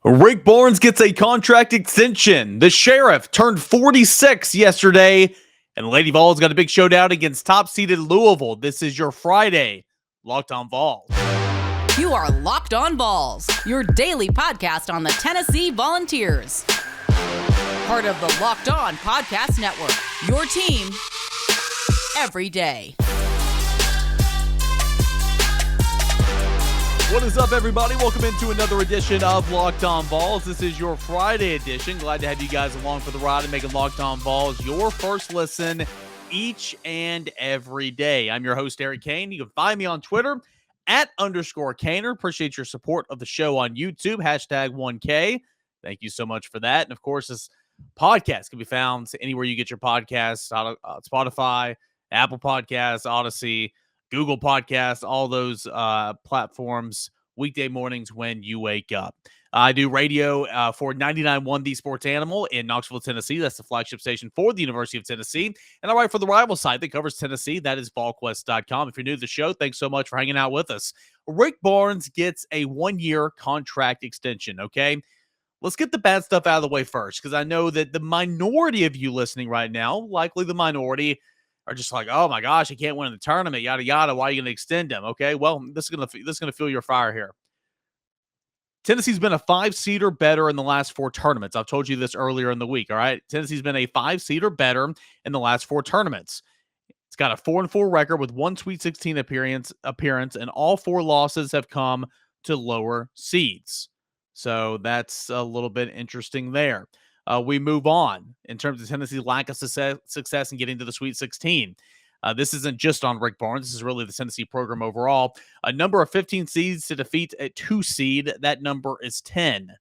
Rick Barnes gets a contract extension. The Sheriff turned 46 yesterday, and Lady Vols got a big showdown against top-seeded Louisville. This is your Friday Locked On Vols. You are Locked On Vols, your daily podcast on the Tennessee Volunteers. Part of the Locked On Podcast Network, your team every day. What is up, everybody? Welcome into another edition of Locked On Vols. This is your Friday edition. Glad to have you guys along for the ride and making Locked On Vols your first listen each and every day. I'm your host, Eric Kane. You can find me on Twitter @_Kaner. Appreciate your support of the show on YouTube, #1K. Thank you so much for that. And of course, this podcast can be found anywhere you get your podcasts, Spotify, Apple Podcasts, Odyssey, Google Podcasts, all those platforms, weekday mornings when you wake up. I do radio for 99.1 The Sports Animal in Knoxville, Tennessee. That's the flagship station for the University of Tennessee. And I write for the rival site that covers Tennessee. That is VolQuest.com. If you're new to the show, thanks so much for hanging out with us. Rick Barnes gets a one-year contract extension, okay? Let's get the bad stuff out of the way first, because I know that the minority of you listening right now, likely the minority, are just like, oh my gosh, he can't win in the tournament, yada yada. Why are you going to extend him? Okay, well, this is gonna fuel your fire here. Tennessee's been a 5-seed or better in the last 4 tournaments. I've told you this earlier in the week. All right, Tennessee's been a 5-seed or better in the last 4 tournaments. It's got a 4-4 record with 1 Sweet 16 appearance, and all 4 losses have come to lower seeds. So that's a little bit interesting there. We move on in terms of Tennessee's lack of success in getting to the Sweet 16. This isn't just on Rick Barnes. This is really the Tennessee program overall. A number of 15 seeds to defeat a 2 seed. That number is 10.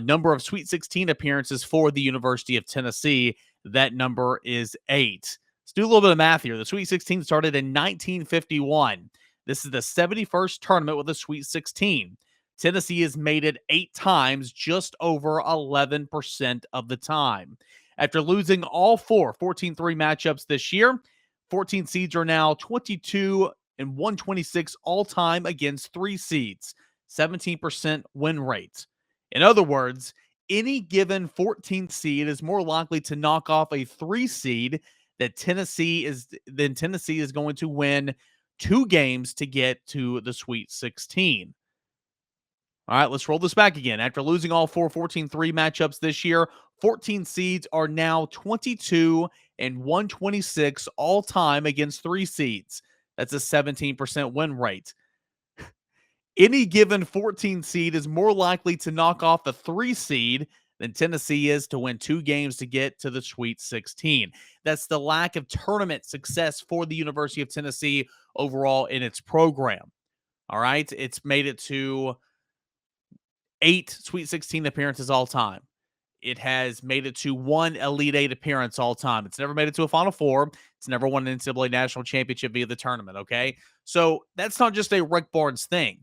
Number of Sweet 16 appearances for the University of Tennessee. That number is 8. Let's do a little bit of math here. The Sweet 16 started in 1951. This is the 71st tournament with a Sweet 16. Tennessee has made it 8 times, just over 11% of the time. After losing all 4 14-3 matchups this year, 14 seeds are now 22 and 126 all-time against 3 seeds, 17% win rate. In other words, any given 14th seed is more likely to knock off a 3 seed than Tennessee is going to win 2 games to get to the Sweet 16. All right, let's roll this back again. After losing all 4 14-3 matchups this year, 14 seeds are now 22 and 126 all time against 3 seeds. That's a 17% win rate. Any given 14 seed is more likely to knock off the 3 seed than Tennessee is to win 2 games to get to the Sweet 16. That's the lack of tournament success for the University of Tennessee overall in its program. All right, it's made it to 8 Sweet 16 appearances all time. It has made it to 1 Elite 8 appearance all time. It's never made it to a Final Four. It's never won an NCAA national championship via the tournament, okay? So that's not just a Rick Barnes thing.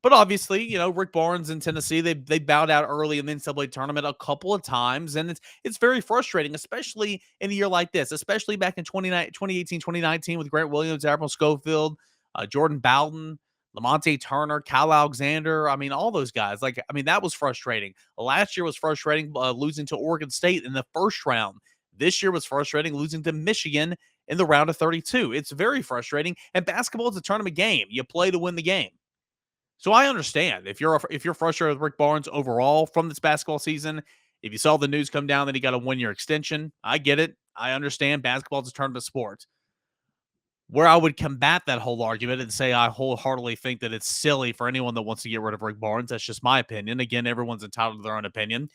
But obviously, you know, Rick Barnes in Tennessee, they bowed out early in the NCAA tournament a couple of times, and it's very frustrating, especially in a year like this, especially back in 2018, 2019 with Grant Williams, Admiral Schofield, Jordan Bowden, Lamonte Turner, Kyle Alexander. I mean, all those guys. That was frustrating. Last year was frustrating, losing to Oregon State in the first round. This year was frustrating, losing to Michigan in the round of 32. It's very frustrating. And basketball is a tournament game. You play to win the game. So I understand if you're frustrated with Rick Barnes overall from this basketball season. If you saw the news come down that he got a 1-year extension, I get it. I understand basketball is a tournament sport. Where I would combat that whole argument and say I wholeheartedly think that it's silly for anyone that wants to get rid of Rick Barnes. That's just my opinion. Again, everyone's entitled to their own opinion.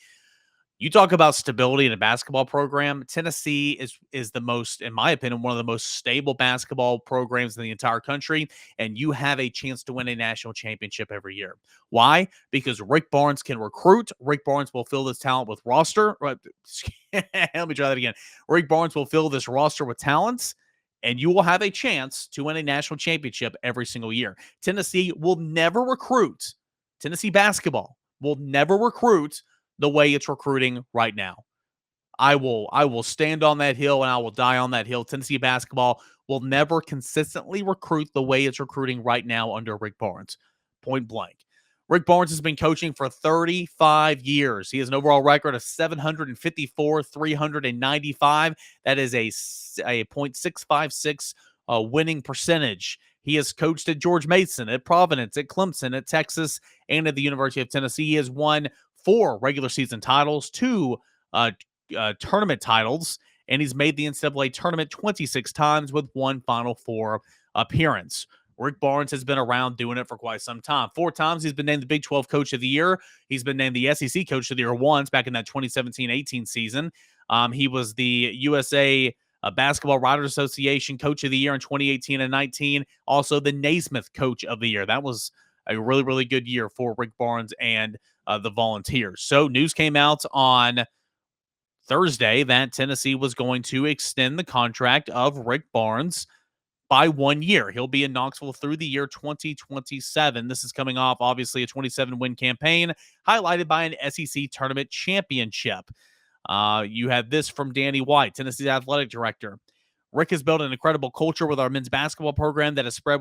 You talk about stability in a basketball program. Tennessee is the most, in my opinion, one of the most stable basketball programs in the entire country, and you have a chance to win a national championship every year. Why? Because Rick Barnes can recruit. Rick Barnes will fill this talent with roster. Let me try that again. Rick Barnes will fill this roster with talents, and you will have a chance to win a national championship every single year. Tennessee will never recruit. Tennessee basketball will never recruit the way it's recruiting right now. I will stand on that hill and I will die on that hill. Tennessee basketball will never consistently recruit the way it's recruiting right now under Rick Barnes. Point blank. Rick Barnes has been coaching for 35 years. He has an overall record of 754, 395. That is a .656 winning percentage. He has coached at George Mason, at Providence, at Clemson, at Texas, and at the University of Tennessee. He has won 4 regular season titles, 2 tournament titles, and he's made the NCAA tournament 26 times with 1 Final Four appearance. Rick Barnes has been around doing it for quite some time. 4 times he's been named the Big 12 Coach of the Year. He's been named the SEC Coach of the Year once back in that 2017-18 season. He was the USA Basketball Writers Association Coach of the Year in 2018 and 19. Also the Naismith Coach of the Year. That was a really, really good year for Rick Barnes and the Volunteers. So news came out on Thursday that Tennessee was going to extend the contract of Rick Barnes by 1 year. He'll be in Knoxville through the year 2027. This is coming off, obviously, a 27-win campaign highlighted by an SEC tournament championship. You have this from Danny White, Tennessee's athletic director. Rick has built an incredible culture with our men's basketball program that has spread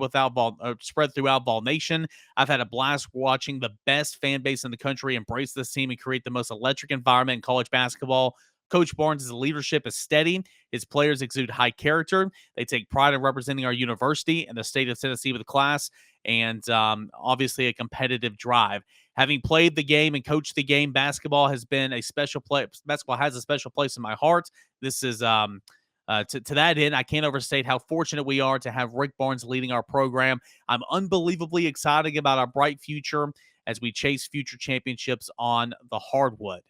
throughout Vol Nation. I've had a blast watching the best fan base in the country embrace this team and create the most electric environment in college basketball. Coach Barnes' leadership is steady. His players exude high character. They take pride in representing our university and the state of Tennessee with class and obviously a competitive drive. Having played the game and coached the game, basketball has been a special place. Basketball has a special place in my heart. This is to that end, I can't overstate how fortunate we are to have Rick Barnes leading our program. I'm unbelievably excited about our bright future as we chase future championships on the hardwood.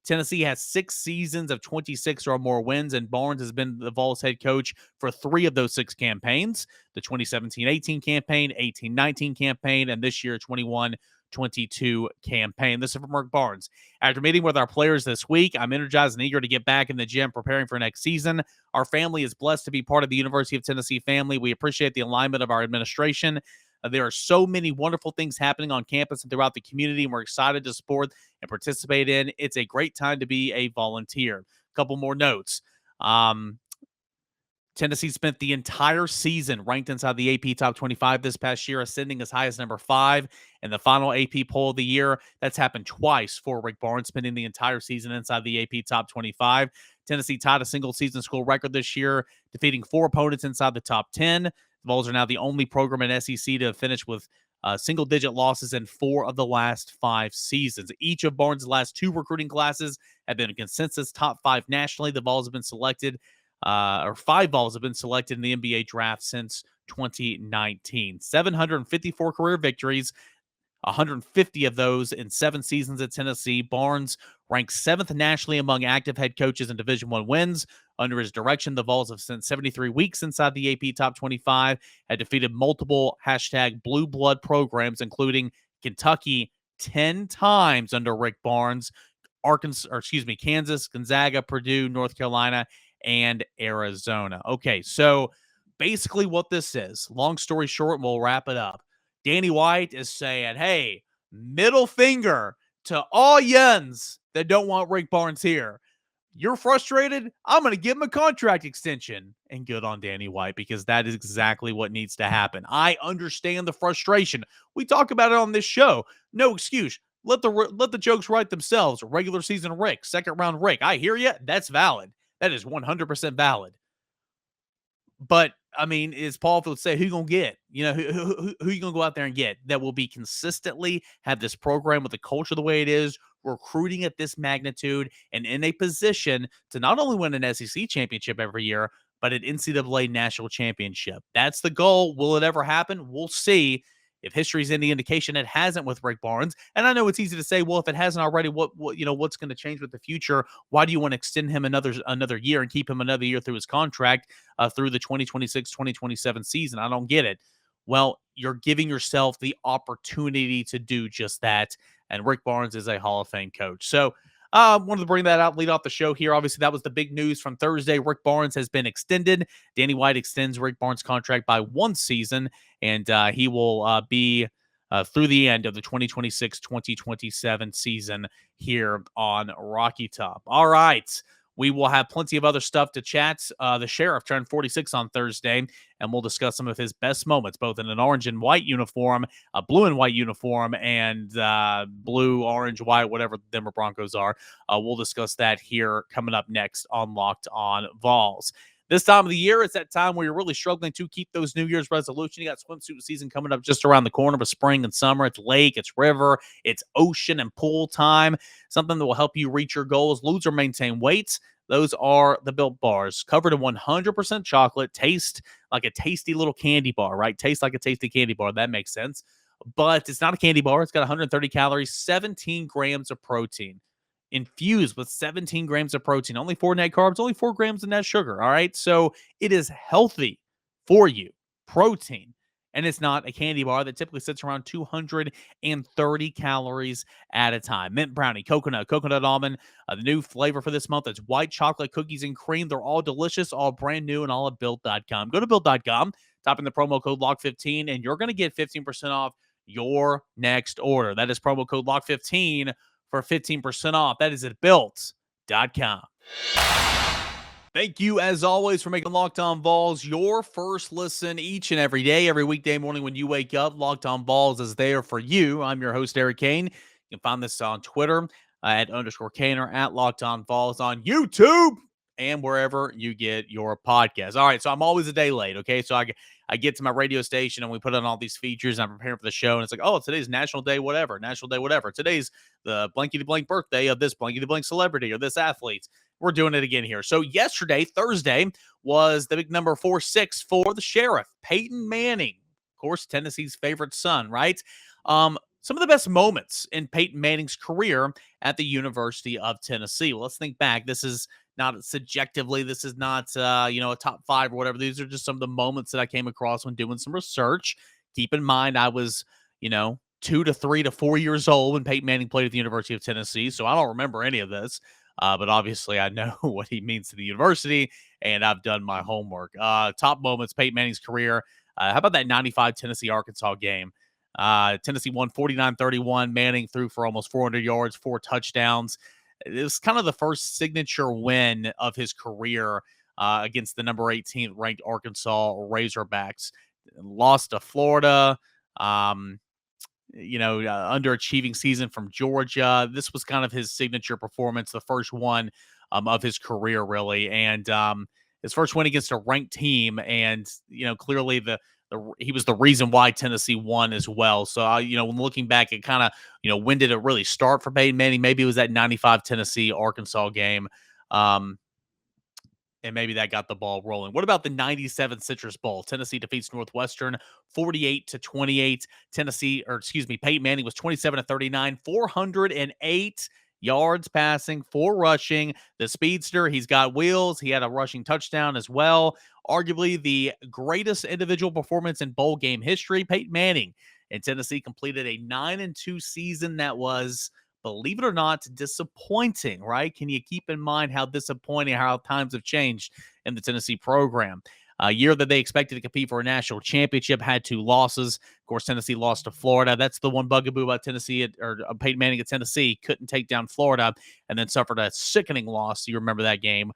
Tennessee has 6 seasons of 26 or more wins, and Barnes has been the Vols head coach for 3 of those 6 campaigns, the 2017-18 campaign, 18-19 campaign, and this year 21-22 campaign. This is from Rick Barnes. After meeting with our players this week, I'm energized and eager to get back in the gym preparing for next season. Our family is blessed to be part of the University of Tennessee family. We appreciate the alignment of our administration. There are so many wonderful things happening on campus and throughout the community, and we're excited to support and participate in. It's a great time to be a volunteer. A couple more notes. Tennessee spent the entire season ranked inside the AP Top 25 this past year, ascending as high as number 5 in the final AP poll of the year. That's happened twice for Rick Barnes, spending the entire season inside the AP Top 25. Tennessee tied a single-season school record this year, defeating 4 opponents inside the top 10. The Vols are now the only program in SEC to finish with single-digit losses in 4 of the last 5 seasons. Each of Barnes' last 2 recruiting classes have been a consensus top 5 nationally. The Vols have been selected, or 5 Vols have been selected in the NBA draft since 2019. 754 career victories, 150 of those in 7 seasons at Tennessee. Barnes ranks 7th nationally among active head coaches in Division I wins. Under his direction, the Vols have spent 73 weeks inside the AP Top 25, had defeated multiple #blue blood programs, including Kentucky 10 times under Rick Barnes, Kansas, Gonzaga, Purdue, North Carolina, and Arizona. Okay, so basically what this is, long story short, and we'll wrap it up. Danny White is saying, hey, middle finger to all yuns that don't want Rick Barnes here. You're frustrated? I'm going to give him a contract extension. And good on Danny White, because that is exactly what needs to happen. I understand the frustration. We talk about it on this show. No excuse. Let the jokes write themselves. Regular season Rick, second round Rick. I hear you. That's valid. That is 100% valid. But I mean, as Paul would say, who you gonna get? You know, who you gonna go out there and get that will be consistently have this program with the culture the way it is, recruiting at this magnitude, and in a position to not only win an SEC championship every year, but an NCAA national championship. That's the goal. Will it ever happen? We'll see. If history's any indication, it hasn't with Rick Barnes. And I know it's easy to say, well, if it hasn't already, what's going to change with the future? Why do you want to extend him another year and keep him another year through his contract through the 2026-2027 season? I don't get it. Well, you're giving yourself the opportunity to do just that. And Rick Barnes is a Hall of Fame coach. So wanted to bring that out, lead off the show here. Obviously, that was the big news from Thursday. Rick Barnes has been extended. Danny White extends Rick Barnes' contract by 1 season, and he will be through the end of the 2026-2027 season here on Rocky Top. All right. We will have plenty of other stuff to chat. The Sheriff turned 46 on Thursday, and we'll discuss some of his best moments, both in an orange and white uniform, a blue and white uniform, and blue, orange, white, whatever the Denver Broncos are. We'll discuss that here coming up next on Locked On Vols. This time of the year, it's that time where you're really struggling to keep those New Year's resolutions. You got swimsuit season coming up just around the corner, but spring and summer, it's lake, it's river, it's ocean and pool time. Something that will help you reach your goals, lose or maintain weight. Those are the Built Bars, covered in 100% chocolate, taste like a tasty little candy bar, right? Taste like a tasty candy bar. That makes sense. But it's not a candy bar. It's got 130 calories, 17 grams of protein. Infused with 17 grams of protein, only 4 net carbs, only 4 grams of net sugar. All right. So it is healthy for you, protein. And it's not a candy bar that typically sits around 230 calories at a time. Mint brownie, coconut almond. The new flavor for this month is white chocolate cookies and cream. They're all delicious, all brand new, and all at Built.com. Go to Built.com, type in the promo code LOCK15, and you're going to get 15% off your next order. That is promo code LOCK15 for 15% off. That is at Built.com. Thank you, as always, for making Locked On Vols your first listen each and every day, every weekday morning when you wake up. Locked On Vols is there for you. I'm your host, Eric Kane. You can find this on Twitter at _Kane or at Locked On Vols on YouTube and wherever you get your podcast. All right, so I'm always a day late, okay? So I get to my radio station and we put on all these features and I'm preparing for the show and it's like, oh, today's National Day whatever. Today's the blankety-blank birthday of this blankety-blank celebrity or this athlete. We're doing it again here. So yesterday, Thursday, was the big number 4-6 for the Sheriff, Peyton Manning. Of course, Tennessee's favorite son, right? Some of the best moments in Peyton Manning's career at the University of Tennessee. Well, let's think back. This is not subjectively. This is not, a top 5 or whatever. These are just some of the moments that I came across when doing some research. Keep in mind, I was, 2 to 3 to 4 years old when Peyton Manning played at the University of Tennessee, so I don't remember any of this. But obviously, I know what he means to the university, and I've done my homework. Top moments, Peyton Manning's career. How about that 95 Tennessee-Arkansas game? Tennessee won 49-31. Manning threw for almost 400 yards, 4 touchdowns. It was kind of the first signature win of his career against the number 18 ranked Arkansas Razorbacks. Lost to Florida. Underachieving season from Georgia. This was kind of his signature performance, the first one of his career, really. And his first win against a ranked team. And, clearly he was the reason why Tennessee won as well. So, when looking back at kind of, when did it really start for Peyton Manning? Maybe it was that 95 Tennessee-Arkansas game. And maybe that got the ball rolling. What about the 97 Citrus Bowl? Tennessee defeats Northwestern 48-28. Peyton Manning was 27-39, 408 yards passing, 4 rushing. The speedster, he's got wheels. He had a rushing touchdown as well. Arguably the greatest individual performance in bowl game history. Peyton Manning and Tennessee completed a 9-2 season that was, believe it or not, disappointing, right? Can you keep in mind how disappointing, how times have changed in the Tennessee program? A year that they expected to compete for a national championship, had 2 losses. Of course, Tennessee lost to Florida. That's the one bugaboo about Peyton Manning at Tennessee. Couldn't take down Florida and then suffered a sickening loss. You remember that game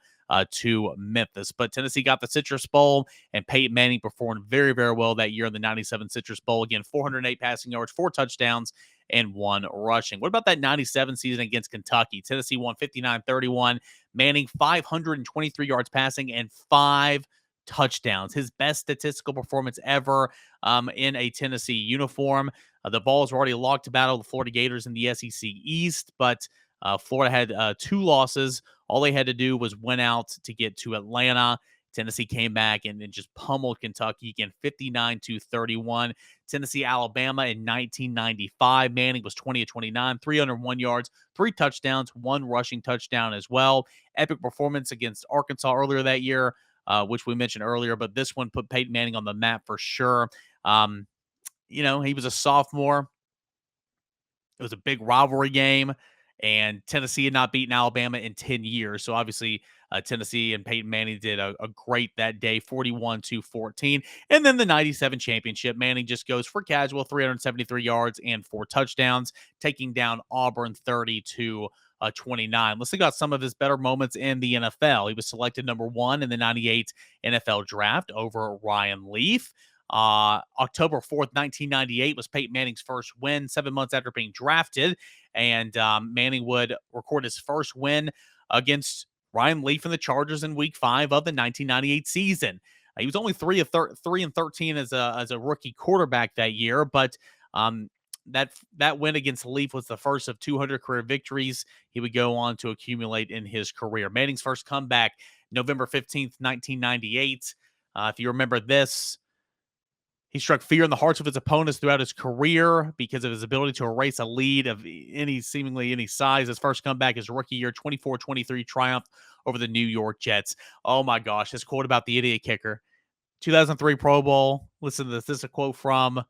to Memphis. But Tennessee got the Citrus Bowl, and Peyton Manning performed very, very well that year in the 97 Citrus Bowl. Again, 408 passing yards, 4 touchdowns, and 1 rushing. What about that 97 season against Kentucky? Tennessee won 59-31. Manning, 523 yards passing and 5 touchdowns. His best statistical performance ever in a Tennessee uniform. The Vols were already locked to battle the Florida Gators in the SEC East, but Florida had 2 losses. All they had to do was win out to get to Atlanta. Tennessee came back and just pummeled Kentucky again, 59-31. Tennessee, Alabama in 1995. Manning was 20-29, 301 yards, 3 touchdowns, 1 rushing touchdown as well. Epic performance against Arkansas earlier that year, which we mentioned earlier, but this one put Peyton Manning on the map for sure. He was a sophomore. It was a big rivalry game. and Tennessee had not beaten Alabama in 10 years. So obviously, Tennessee and Peyton Manning did a great that day, 41-14. And then the 97 championship, Manning just goes for casual, 373 yards and 4 touchdowns, taking down Auburn 30-29. Let's think about some of his better moments in the NFL. He was selected number 1 in the 98 NFL draft over Ryan Leaf. October 4th, 1998 was Peyton Manning's first win, 7 months after being drafted. And Manning would record his first win against Ryan Leaf and the Chargers in Week 5 of the 1998 season. He was only 3-13 as a rookie quarterback that year, but that win against Leaf was the first of 200 career victories he would go on to accumulate in his career. Manning's first comeback, November 15th, 1998. If you remember this, he struck fear in the hearts of his opponents throughout his career because of his ability to erase a lead of seemingly any size. His first comeback, his rookie year, 24-23 triumph over the New York Jets. Oh my gosh, his quote about the idiot kicker. 2003 Pro Bowl. Listen to this. This is a quote from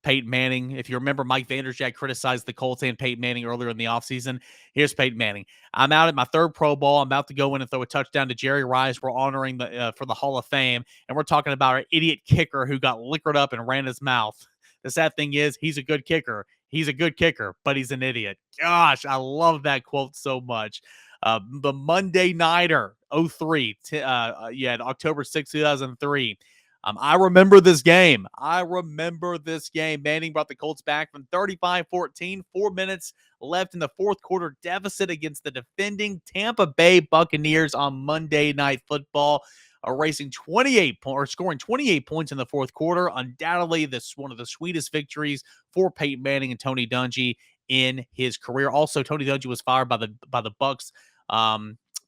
Peyton Manning. If you remember, Mike Vanderjagt criticized the Colts and Peyton Manning earlier in the offseason. Here's Peyton Manning. I'm out at my 3rd Pro Bowl. I'm about to go in and throw a touchdown to Jerry Rice. We're honoring for the Hall of Fame, and we're talking about our idiot kicker who got liquored up and ran his mouth. The sad thing is, he's a good kicker. He's a good kicker, but he's an idiot. Gosh, I love that quote so much. The Monday Nighter, 03, October 6, 2003. I remember this game. Manning brought the Colts back from 35-14, 4 minutes left in the 4th quarter deficit against the defending Tampa Bay Buccaneers on Monday Night Football, scoring 28 points in the 4th quarter. Undoubtedly, this one of the sweetest victories for Peyton Manning and Tony Dungy in his career. Also, Tony Dungy was fired by the Bucs.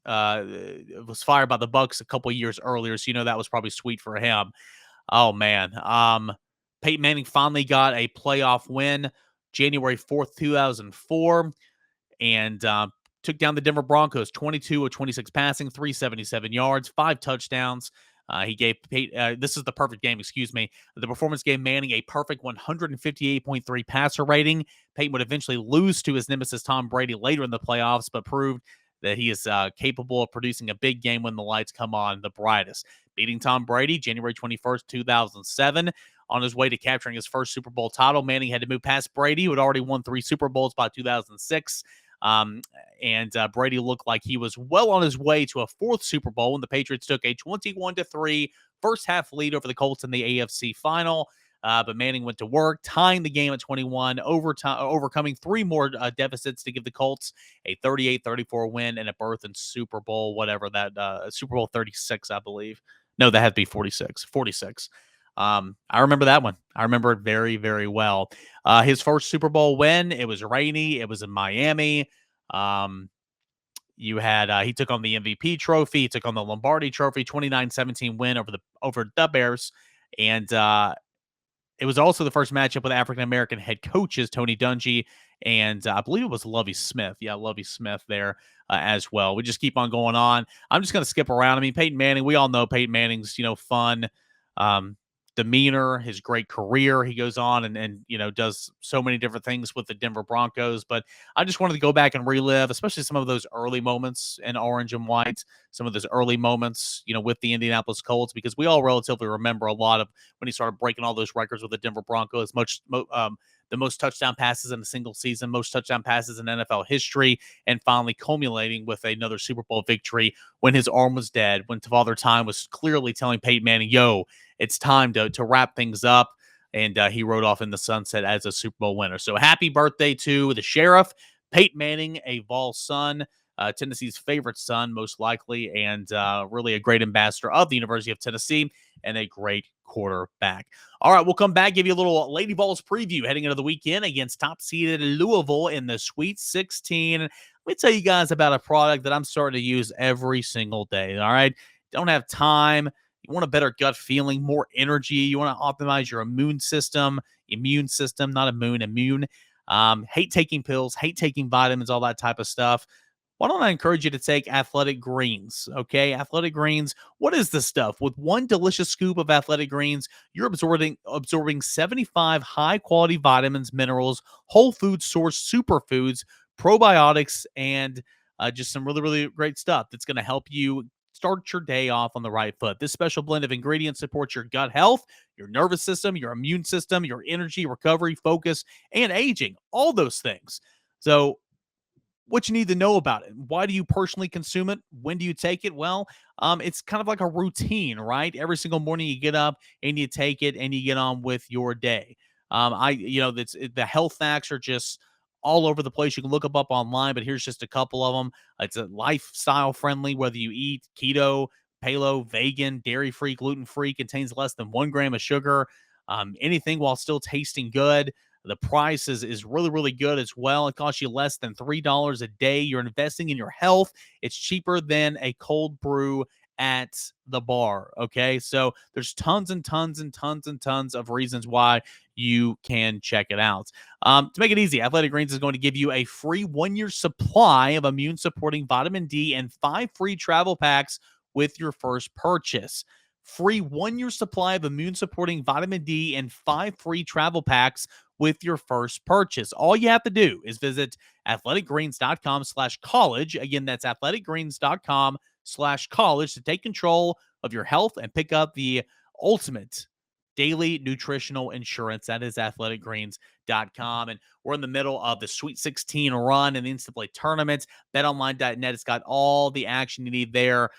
Was fired by the Bucs a couple years earlier, so that was probably sweet for him. Oh man, Peyton Manning finally got a playoff win, January 4th, 2004, and took down the Denver Broncos, 22 of 26 passing, 377 yards, 5 touchdowns. He gave this is the perfect game, The performance gave Manning a perfect 158.3 passer rating. Peyton would eventually lose to his nemesis Tom Brady later in the playoffs, but proved that he is capable of producing a big game when the lights come on the brightest. Beating Tom Brady January 21st, 2007. On his way to capturing his first Super Bowl title, Manning had to move past Brady, who had already won 3 Super Bowls by 2006. Brady looked like he was well on his way to a 4th Super Bowl when the Patriots took a 21-3 first-half lead over the Colts in the AFC final. But Manning went to work, tying the game at 21, overcoming 3 more deficits to give the Colts a 38-34 win and a berth in Super Bowl, whatever that, Super Bowl 36, I believe. No, that had to be 46. I remember that one. I remember it very, very well. His first Super Bowl win, it was rainy. It was in Miami. You had he took on the MVP trophy. He took on the Lombardi trophy, 29-17 win over the Bears. And it was also the first matchup with African-American head coaches, Tony Dungy, and I believe it was Lovie Smith. Yeah, Lovie Smith there as well. We just keep on going on. I'm just going to skip around. I mean, Peyton Manning, we all know Peyton Manning's, fun demeanor, his great career. He goes on and does so many different things with the Denver Broncos. But I just wanted to go back and relive, especially some of those early moments in orange and white, some of those early moments, with the Indianapolis Colts, because we all relatively remember a lot of when he started breaking all those records with the Denver Broncos, the most touchdown passes in a single season, most touchdown passes in NFL history, and finally culminating with another Super Bowl victory when his arm was dead, when Father Time was clearly telling Peyton Manning, yo, it's time to wrap things up. And he rode off in the sunset as a Super Bowl winner. So happy birthday to the Sheriff, Peyton Manning, a Vols son, Tennessee's favorite son, most likely, and really a great ambassador of the University of Tennessee and a great quarterback. All right, we'll come back, give you a little Lady Vols preview heading into the weekend against top-seeded Louisville in the Sweet 16. Let me tell you guys about a product that I'm starting to use every single day, all right? Don't have time. You want a better gut feeling, more energy. You want to optimize your immune system, not immune. Hate taking pills, hate taking vitamins, all that type of stuff. Why don't I encourage you to take Athletic Greens, okay? Athletic Greens, what is this stuff? With one delicious scoop of Athletic Greens, you're absorbing 75 high-quality vitamins, minerals, whole food source superfoods, probiotics, and just some really, really great stuff that's going to help you start your day off on the right foot. This special blend of ingredients supports your gut health, your nervous system, your immune system, your energy, recovery, focus, and aging, all those things. So what you need to know about it. Why do you personally consume it? When do you take it? Well, it's kind of like a routine, right? Every single morning you get up and you take it and you get on with your day. The health facts are just all over the place. You can look them up online, but here's just a couple of them. It's a lifestyle friendly, whether you eat keto, paleo, vegan, dairy free, gluten free, contains less than 1 gram of sugar, anything while still tasting good. The price is really, really good as well. It costs you less than $3 a day. You're investing in your health. It's cheaper than a cold brew at the bar. Okay. So there's tons and tons and tons and tons of reasons why you can check it out. To make it easy, Athletic Greens is going to give you a free 1-year supply of immune supporting vitamin D and 5 free travel packs with your first purchase. Free 1-year supply of immune supporting vitamin D and 5 free travel packs with your first purchase. All you have to do is visit athleticgreens.com/college. Again, that's athleticgreens.com/college to take control of your health and pick up the ultimate daily nutritional insurance. That is athleticgreens.com. And we're in the middle of the Sweet 16 run and the in-play tournaments. BetOnline.net has got all the action you need there.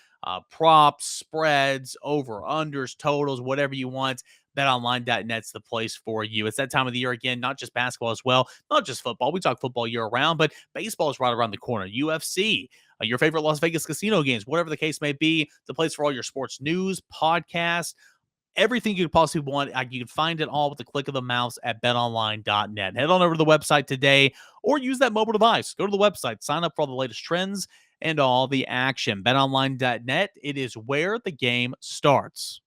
Props, spreads, over-unders, totals, whatever you want. BetOnline.net's the place for you. It's that time of the year again, not just basketball as well, not just football. We talk football year round, but baseball is right around the corner. UFC, your favorite Las Vegas casino games, whatever the case may be, the place for all your sports news, podcasts, everything you could possibly want. You can find it all with the click of the mouse at betonline.net. Head on over to the website today or use that mobile device. Go to the website, sign up for all the latest trends and all the action. BetOnline.net, it is where the game starts.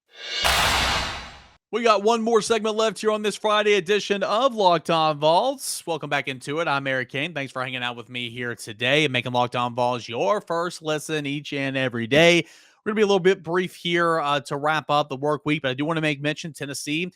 We got one more segment left here on this Friday edition of Locked On Vols. Welcome back into it. I'm Eric Kane. Thanks for hanging out with me here today and making Locked On Vols your first listen each and every day. We're going to be a little bit brief here to wrap up the work week, but I do want to make mention Tennessee,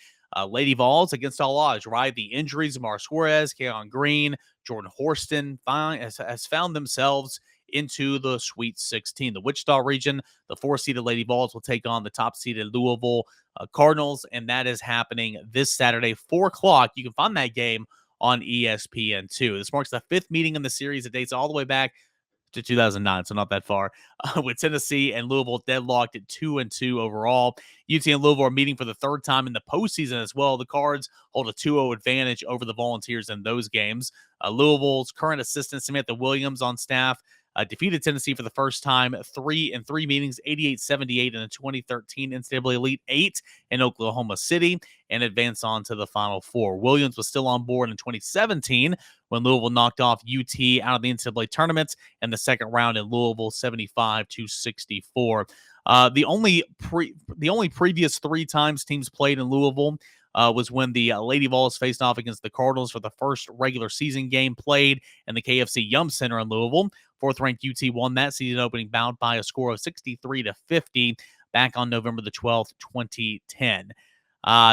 Lady Vols against all odds, right? The injuries of Mar Suarez, Keon Green, Jordan Horston has found themselves into the Sweet 16. The Wichita region, the 4-seeded Lady Vols will take on the top-seeded Louisville Cardinals, and that is happening this Saturday, 4 o'clock. You can find that game on ESPN2. This marks the 5th meeting in the series. It dates all the way back to 2009, so not that far, with Tennessee and Louisville deadlocked at 2-2 overall. UT and Louisville are meeting for the 3rd time in the postseason as well. The Cards hold a 2-0 advantage over the Volunteers in those games. Louisville's current assistant Samantha Williams on staff defeated Tennessee for the first time in 3 meetings, 88-78 in the 2013 NCAA Elite 8 in Oklahoma City, and advanced on to the Final Four. Williams was still on board in 2017 when Louisville knocked off UT out of the NCAA tournament in the second round in Louisville, 75-64. The only previous 3 times teams played in Louisville was when the Lady Vols faced off against the Cardinals for the first regular season game played in the KFC Yum Center in Louisville. 4th-ranked UT won that season opening bout by a score of 63-50 back on November the 12th, 2010.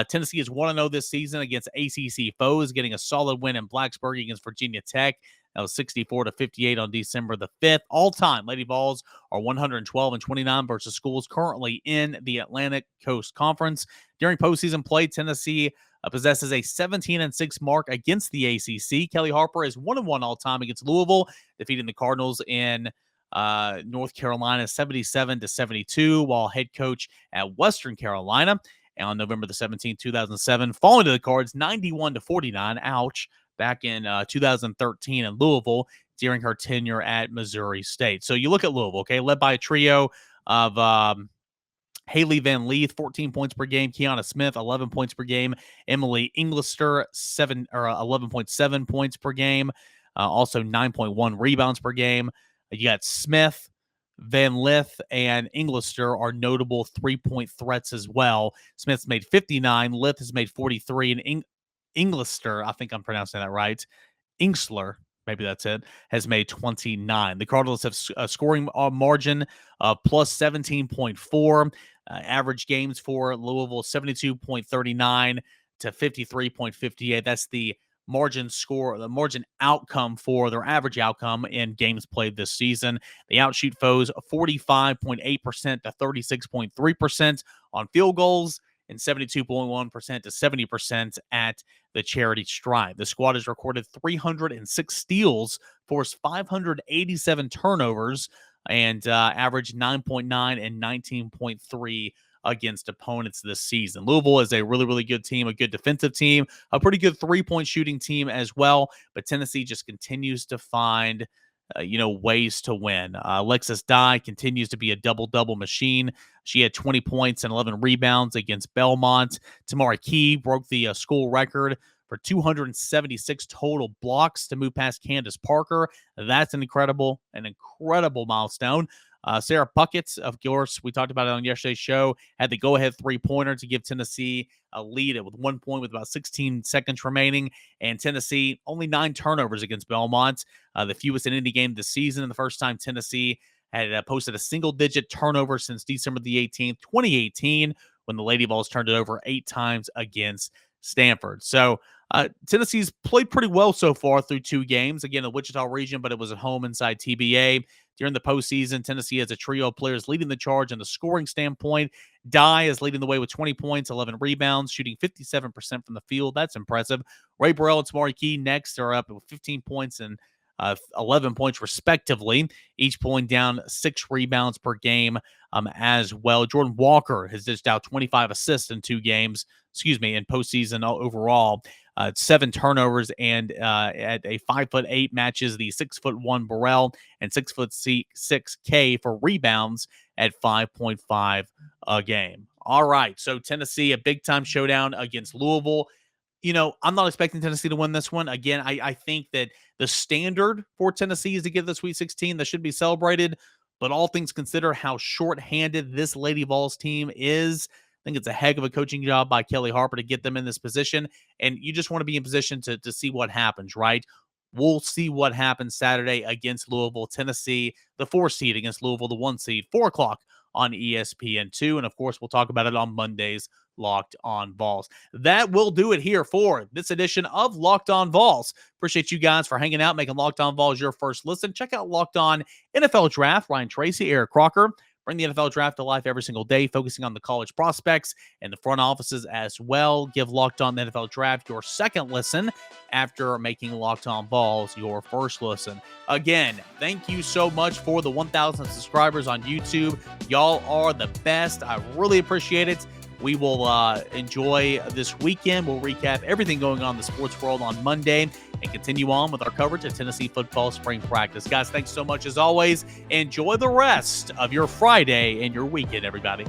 Tennessee is 1-0 this season against ACC foes, getting a solid win in Blacksburg against Virginia Tech. That was 64-58 on December the 5th. All-time, Lady Vols are 112-29 versus schools currently in the Atlantic Coast Conference. During postseason play, Tennessee possesses a 17-6 mark against the ACC. Kelly Harper is 1-1 all-time against Louisville, defeating the Cardinals in North Carolina 77-72, while head coach at Western Carolina on November the 17th, 2007, falling to the Cards 91-49. Ouch. Back in 2013 in Louisville during her tenure at Missouri State. So you look at Louisville, okay, led by a trio of Haley Van Leith, 14 points per game, Kiana Smith, 11 points per game, Emily Englister, 11.7 points per game, also 9.1 rebounds per game. You got Smith, Van Lith, and Englister are notable 3-point threats as well. Smith's made 59, Lith has made 43, and Englister, I think I'm pronouncing that right, Inksler, maybe that's it, has made 29. The Cardinals have a scoring margin of plus 17.4. Average games for Louisville, 72.39 to 53.58. That's the the margin outcome for their average outcome in games played this season. They outshoot foes 45.8% to 36.3% on field goals and 72.1% to 70% at the charity stripe. The squad has recorded 306 steals, forced 587 turnovers, and averaged 9.9 and 19.3 against opponents this season. Louisville is a really, really good team, a good defensive team, a pretty good three-point shooting team as well, but Tennessee just continues to find ways to win. Alexis Dye continues to be a double-double machine. She had 20 points and 11 rebounds against Belmont. Tamara Key broke the school record for 276 total blocks to move past Candace Parker. That's an incredible milestone. Sarah Puckett, of course, we talked about it on yesterday's show, had the go-ahead three-pointer to give Tennessee a lead with 1 point with about 16 seconds remaining. And Tennessee, only 9 turnovers against Belmont, the fewest in any game this season. And the first time Tennessee had posted a single-digit turnover since December the 18th, 2018, when the Lady Vols turned it over 8 times against Stanford. So Tennessee's played pretty well so far through 2 games. Again, the Wichita region, but it was at home inside TBA. During the postseason, Tennessee has a trio of players leading the charge in the scoring standpoint. Dye is leading the way with 20 points, 11 rebounds, shooting 57% from the field. That's impressive. Ray Burrell and Tamari Key next are up with 15 points and 11 points respectively, each pulling down 6 rebounds per game as well. Jordan Walker has dished out 25 assists in 2 games, in postseason overall. 7 turnovers, and at a 5'8" matches the 6'1" Burrell and 6'6" K for rebounds at 5.5 a game. All right, so Tennessee, a big time showdown against Louisville. I'm not expecting Tennessee to win this one. Again, I think that the standard for Tennessee is to get the Sweet 16. That should be celebrated. But all things considered, how shorthanded this Lady Vols team is, I think it's a heck of a coaching job by Kelly Harper to get them in this position. And you just want to be in position to see what happens, right? We'll see what happens Saturday against Louisville. Tennessee, the 4 seed against Louisville, the 1 seed, 4 o'clock on ESPN2. And, of course, we'll talk about it on Monday's Locked On Vols. That will do it here for this edition of Locked On Vols. Appreciate you guys for hanging out, making Locked On Vols your first listen. Check out Locked On NFL Draft. Ryan Tracy, Eric Crocker bring the NFL Draft to life every single day, focusing on the college prospects and the front offices as well. Give Locked On the NFL Draft your second listen after making Locked On Vols your first listen. Again, thank you so much for the 1,000 subscribers on YouTube. Y'all are the best. I really appreciate it. We will enjoy this weekend. We'll recap everything going on in the sports world on Monday and continue on with our coverage of Tennessee football spring practice. Guys, thanks so much as always. Enjoy the rest of your Friday and your weekend, everybody.